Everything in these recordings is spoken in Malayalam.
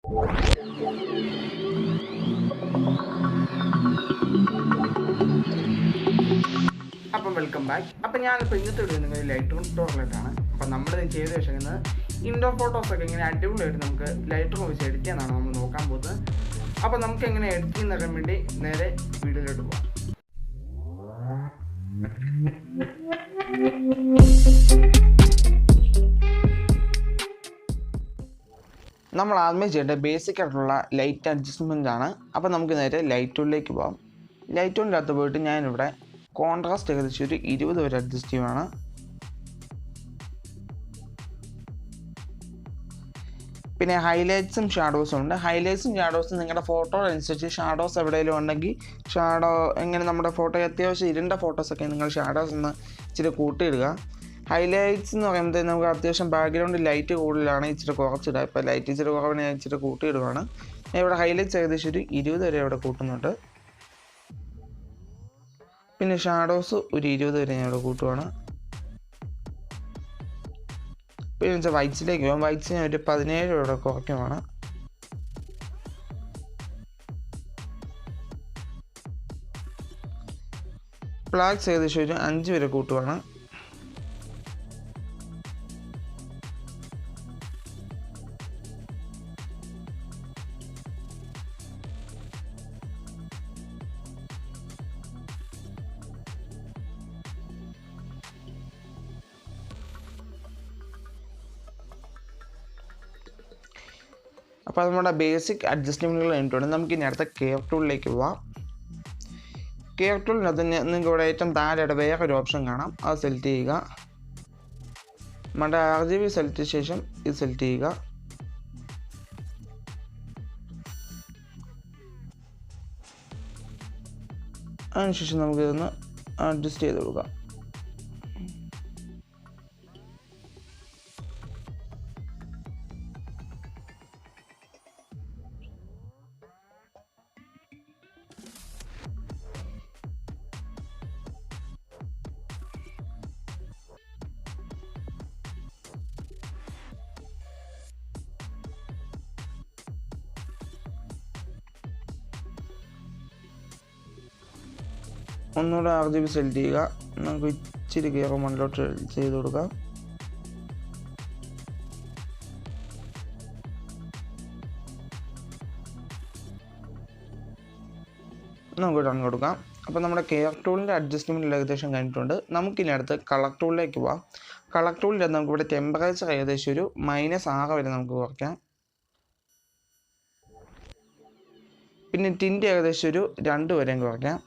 അപ്പം വെൽക്കം ബാക്ക്. അപ്പം ഞാനിപ്പോൾ ഇന്നത്തെ വീഡിയോ നിങ്ങൾ ലൈറ്റ് ടോറിലേറ്റാണ്. അപ്പം നമ്മൾ ചെയ്ത് വെച്ചിരിക്കുന്നത് ഇൻഡോർ ഫോട്ടോസൊക്കെ ഇങ്ങനെ അടിപൊളിയായിട്ട് നമുക്ക് ലൈറ്റ് റൂം വെച്ച് എഡിറ്റ് ചെയ്യാനാണ് നമ്മൾ നോക്കാൻ പോകുന്നത്. അപ്പം നമുക്ക് എങ്ങനെ എഡിറ്റ് ചെയ്യുന്നതിന് വേണ്ടി നേരെ വീഡിയോയിലോട്ട് പോകാം. നമ്മൾ ആദ്യമേ ചെയ്യേണ്ട ബേസിക് ആയിട്ടുള്ള ലൈറ്റ് അഡ്ജസ്റ്റ്മെൻ്റ് ആണ്. അപ്പം നമുക്ക് നേരെ ലൈറ്റ് ടൂളിലേക്ക് പോകാം. ലൈറ്റ് ടൂളിൻ്റെ അകത്ത് പോയിട്ട് ഞാനിവിടെ കോൺട്രാസ്റ്റ് ഏകദേശം ഒരു 20 വരെ അഡ്ജസ്റ്റ് ചെയ്യുവാണ്. പിന്നെ ഹൈലൈറ്റ്സും ഷാഡോസും ഉണ്ട്. ഹൈലൈറ്റ്സും ഷാഡോസും നിങ്ങളുടെ ഫോട്ടോ അനുസരിച്ച് ഷാഡോസ് എവിടെയെങ്കിലും ഉണ്ടെങ്കിൽ ഷാഡോ എങ്ങനെ നമ്മുടെ ഫോട്ടോ അത്യാവശ്യം ഇരുണ്ട ഫോട്ടോസൊക്കെ നിങ്ങൾ ഷാഡോസ് ഒന്ന് ഇച്ചിരി കൂട്ടിയിടുക. ഹൈലൈറ്റ്സ് എന്ന് പറയുമ്പോൾ നമുക്ക് അത്യാവശ്യം ബാക്ക്ഗ്രൗണ്ട് ലൈറ്റ് കൂടുതലാണ്, ഇച്ചിരി കുറച്ചിടുക. ഇപ്പോൾ ലൈറ്റ് ഇച്ചിരി കുറവിനെ ഇച്ചിരി കൂട്ടിയിടുകയാണ്. ഞാൻ ഇവിടെ ഹൈലൈറ്റ്സ് ഏകദേശം ഒരു 20 വരെ ഇവിടെ കൂട്ടുന്നുണ്ട്. പിന്നെ ഷാഡോസ് ഒരു 20 വരെ ഞാൻ ഇവിടെ കൂട്ടുവാണ്. പിന്നെ വെച്ചാൽ വൈറ്റ്സിലേക്ക് പോകാം. വൈറ്റ്സ് ഞാൻ ഒരു 17 ഇവിടെ കുറയ്ക്കുവാണ്. ബ്ലാക്ക്സ് ഏകദേശം ഒരു 5 വരെ കൂട്ടുവാണ്. അപ്പോൾ നമ്മുടെ ബേസിക് അഡ്ജസ്റ്റ്മെൻറ്റുകൾ കഴിഞ്ഞിട്ടുണ്ട്. നമുക്ക് ഇനി അടുത്ത കെയർ ടൂളിലേക്ക് പോവാം. കെയർ ടൂളിനകത്ത് നിങ്ങൾക്ക് ഇവിടെ ഏറ്റവും താഴെയുടെ വേറൊരു ഓപ്ഷൻ കാണാം, അത് സെലക്ട് ചെയ്യുക. നമ്മുടെ RGB സെലക്ട് ചെയ്ത ശേഷം ഇത് സെലക്ട് ചെയ്യുക. അതിനുശേഷം നമുക്കിതൊന്ന് അഡ്ജസ്റ്റ് ചെയ്ത് കൊടുക്കാം. ഒന്നുകൂടെ RGB സെലക്ട് ചെയ്യുക. നമുക്ക് ഇച്ചിരി കയറി മുന്നിലോട്ട് ചെയ്ത് കൊടുക്കാം. നമുക്ക് ഡൺ കൊടുക്കാം. അപ്പോൾ നമ്മുടെ കെയർ ടൂളിൻ്റെ അഡ്ജസ്റ്റ്മെൻറ്റ് ഏകദേശം കഴിഞ്ഞിട്ടുണ്ട്. നമുക്കിനി അടുത്ത് കളർ ടൂളിലേക്ക് പോവാം. കളർ ടൂളിൻ്റെ നമുക്കിവിടെ ടെമ്പറേച്ചർ ഏകദേശം ഒരു -6 വരെ നമുക്ക് കുറയ്ക്കാം. പിന്നെ ടിൻറ്റ് ഏകദേശം ഒരു 2 വരെയും കുറയ്ക്കാം.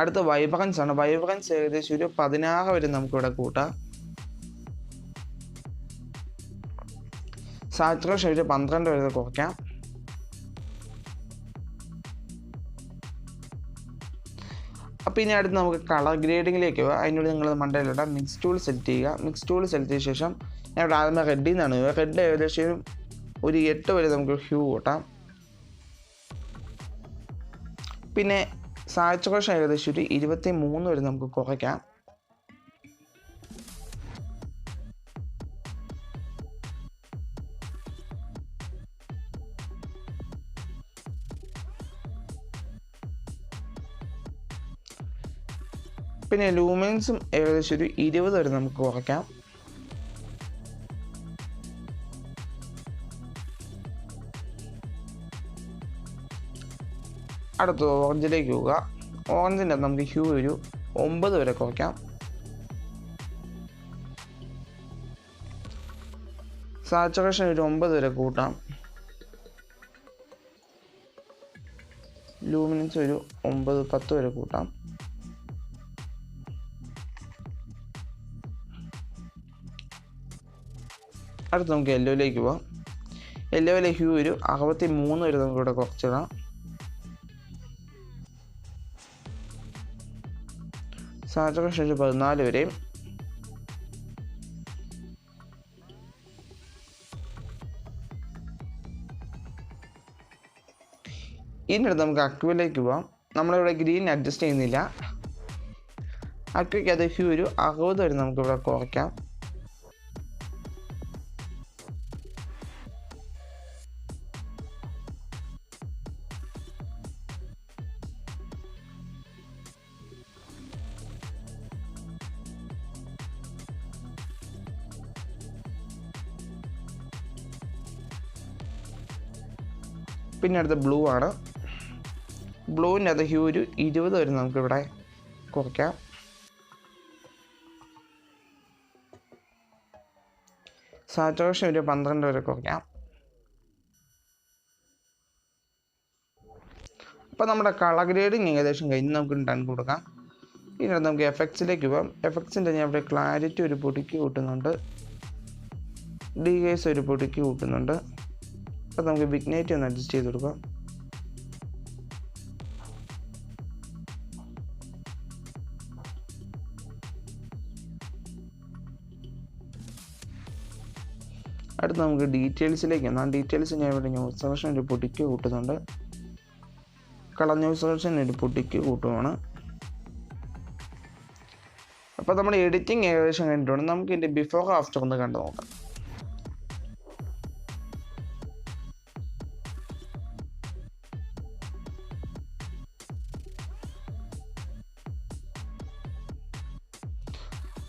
അടുത്ത വൈബ്രൻസ് ആണ്. വൈബ്രൻസ് ഏകദേശം ഒരു 16 വരെ നമുക്കിവിടെ കൂട്ടാം. സാച്ചുറേഷൻ ഒരു 12 വരെ കുറയ്ക്കാം. അപ്പോൾ ഇനി അടുത്ത് നമുക്ക് കളർ ഗ്രേഡിങ്ങിലേക്ക് പോകാം. അതിനോട് നിങ്ങൾ മണ്ടയിലിടാം. മിക്സ് ടൂൾ സെലക്ട് ചെയ്യുക. മിക്സ് ടൂൾ സെലക്ട് ചെയ്ത ശേഷം ഞാൻ ഇവിടെ ആദ്യമേ റെഡിൽ നിന്നാണ്. റെഡ് ഏകദേശം ഒരു 8 വരെ നമുക്ക് ഹ്യൂ കൂട്ടാം. പിന്നെ സാച്ചുറേഷൻ ഏകദേശം ഒരു 23 വരെ നമുക്ക് കുറയ്ക്കാം. പിന്നെ ലൂമിൻസും ഏകദേശം ഒരു 20 വരെ നമുക്ക് കുറയ്ക്കാം. അടുത്ത് ഓറഞ്ചിലേക്ക് പോവുക. ഓറഞ്ചിൻ്റെ നമുക്ക് ഹ്യൂ ഒരു 9 വരെ കുറയ്ക്കാം. സാച്ചുറേഷൻ ഒരു 9 വരെ കൂട്ടാം. ലൂമിനൻസ് ഒരു 9-10 വരെ കൂട്ടാം. അടുത്ത് നമുക്ക് യെല്ലോയിലേക്ക് പോവാം. യെല്ലോയിലെ ഹ്യൂ ഒരു 63 വരെ നമുക്കിവിടെ കുറച്ചിടാം. സാച്ചുറേഷൻ ഒരു 14 വരെയും. ഇതിനടുത്ത് നമുക്ക് അക്വയിലേക്ക് പോവാം. നമ്മളിവിടെ ഗ്രീൻ അഡ്ജസ്റ്റ് ചെയ്യുന്നില്ല. അക്വയ്ക്ക് അത് ഹ്യൂ ഒരു 60 വരെ നമുക്കിവിടെ കുറയ്ക്കാം. പിന്നെ അടുത്ത ബ്ലൂ ആണ്. ബ്ലൂവിൻ്റെ അത് ഹ്യൂ ഒരു 20 വരെ നമുക്കിവിടെ കുറയ്ക്കാം. സാച്ചുറേഷൻ ഒരു 12 വരെ കുറയ്ക്കാം. അപ്പോൾ നമ്മുടെ കളർ ഗ്രേഡിങ് ഏകദേശം കഴിഞ്ഞ് നമുക്ക് ഡൺ കൊടുക്കാം. പിന്നെ നമുക്ക് എഫക്ട്സിലേക്ക് പോകാം. എഫക്ട്സിൻ്റെ ഞാൻ ഇവിടെ ക്ലാരിറ്റി ഒരു പൊടിക്ക് കൂട്ടുന്നുണ്ട്, ഡീഗേഴ്സ് ഒരു പൊടിക്ക് കൂട്ടുന്നുണ്ട്. അപ്പോൾ നമുക്ക് വിഗ്നേറ്റ് ഒന്ന് അഡ്ജസ്റ്റ് ചെയ്ത് കൊടുക്കാം. അടുത്ത് നമുക്ക് ഡീറ്റെയിൽസിലേക്ക് വന്നാൽ ഡീറ്റെയിൽസ് ഞാൻ ഇവിടെ ന്യൂസ് സെലക്ഷൻ ഒരു പൊടിക്ക് കൂട്ടുന്നുണ്ട്, കളർ ന്യൂസ് സെലക്ഷൻ ഒരു പൊടിക്ക് കൂട്ടുവാണ്. അപ്പോൾ നമ്മുടെ എഡിറ്റിംഗ് ഏകദേശം കഴിഞ്ഞിട്ടുണ്ട്. നമുക്ക് ഇതിൻ്റെ ബിഫോർ ആഫ്റ്റർ ഒന്ന് കണ്ടു നോക്കാം.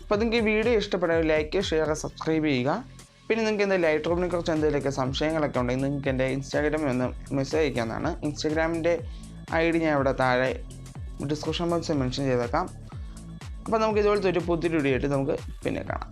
അപ്പോൾ നിങ്ങൾക്ക് ഈ വീഡിയോ ഇഷ്ടപ്പെട്ടാൽ ലൈക്ക്, ഷെയർ, സബ്സ്ക്രൈബ് ചെയ്യുക. പിന്നെ നിങ്ങൾക്ക് എന്തെങ്കിലും ലൈറ്റ് റൂമിനെ കുറിച്ച് എന്തെങ്കിലുമൊക്കെ സംശയങ്ങളൊക്കെ ഉണ്ടെങ്കിൽ നിങ്ങൾക്ക് എൻ്റെ ഇൻസ്റ്റാഗ്രാമിൽ ഒന്ന് മെസ്സേജ് അയക്കാവുന്നതാണ്. ഇൻസ്റ്റാഗ്രാമിൻ്റെ ID ഞാൻ ഇവിടെ താഴെ ഡിസ്ക്രിപ്ഷൻ ബോക്സിൽ മെൻഷൻ ചെയ്തേക്കാം. അപ്പോൾ നമുക്ക് ഇതുപോലത്തെ ഒരു പുതിയ വീഡിയോ ആയിട്ട് നമുക്ക് പിന്നെ കാണാം.